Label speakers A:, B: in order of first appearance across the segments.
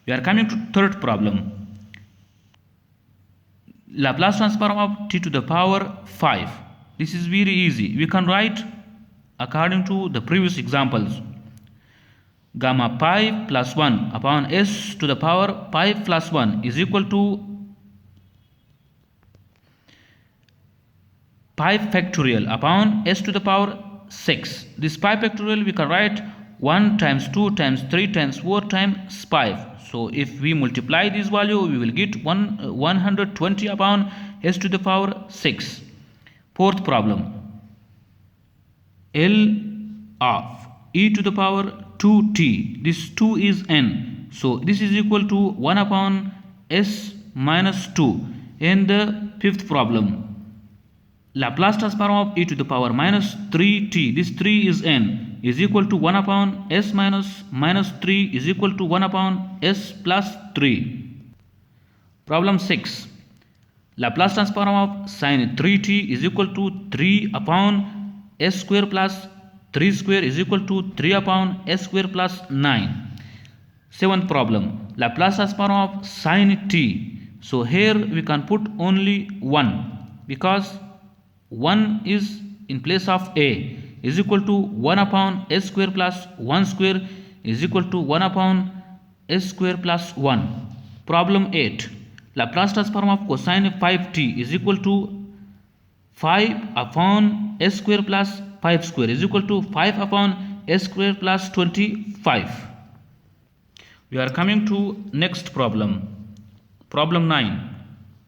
A: We are coming to third problem. Laplace transform of t to the power 5. This is very easy. We can write according to the previous examples. Gamma pi plus 1 upon s to the power pi plus 1 is equal to pi factorial upon s to the power 6. This pi factorial we can write 1 times 2 times 3 times 4 times 5. So if we multiply this value, we will get 120 upon s to the power 6. Fourth problem. L of e to the power 2t. This 2 is n. So this is equal to 1 upon s minus 2. In the fifth problem, Laplace transform of e to the power minus 3t, this 3 is n, is equal to 1 upon s minus 3 is equal to 1 upon s plus 3. Problem 6. Laplace transform of sin 3t is equal to 3 upon s square plus 3 square is equal to 3 upon s square plus 9. Seventh problem. Laplace transform of sin t. So here we can put only 1 because 1 is in place of a is equal to 1 upon s square plus 1 square is equal to 1 upon s square plus 1. Problem 8. Laplace transform of cosine 5t is equal to 5 upon s square plus 5 square is equal to 5 upon s square plus 25. We are coming to next problem. Problem 9.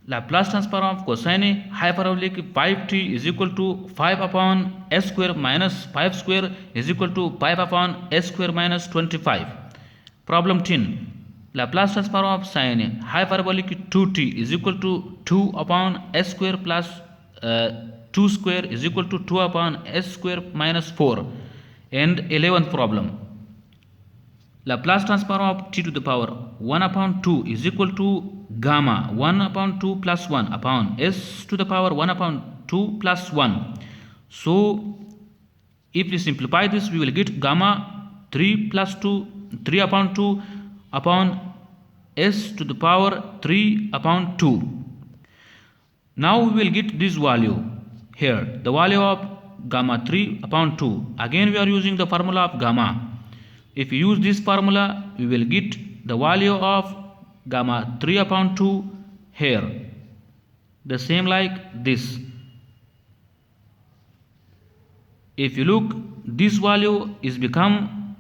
A: Laplace transform of cosine hyperbolic 5t is equal to 5 upon s square minus 5 square is equal to 5 upon s square minus 25. Problem 10. Laplace transform of sine hyperbolic 2t is equal to 2 upon s square plus 2 square is equal to 2 upon s square minus 4. And 11th problem. Laplace transform of t to the power 1 upon 2 is equal to gamma 1 upon 2 plus 1 upon s to the power 1 upon 2 plus 1. So if we simplify this, we will get gamma 3 upon 2 upon s to the power 3 upon 2. Now we will get this value here, the value of gamma 3 upon 2. Again we are using the formula of gamma. If we use this formula, we will get the value of gamma 3 upon 2 here, the same like this. If you look, this value is become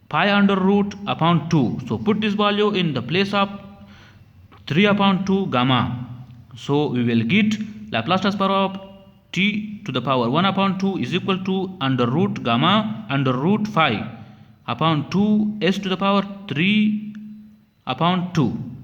A: pi under root upon 2. So put this value in the place of 3 upon 2 gamma. So we will get Laplace transform of t to the power 1 upon 2 is equal to under root gamma under root 5 upon 2 s to the power 3 upon 2.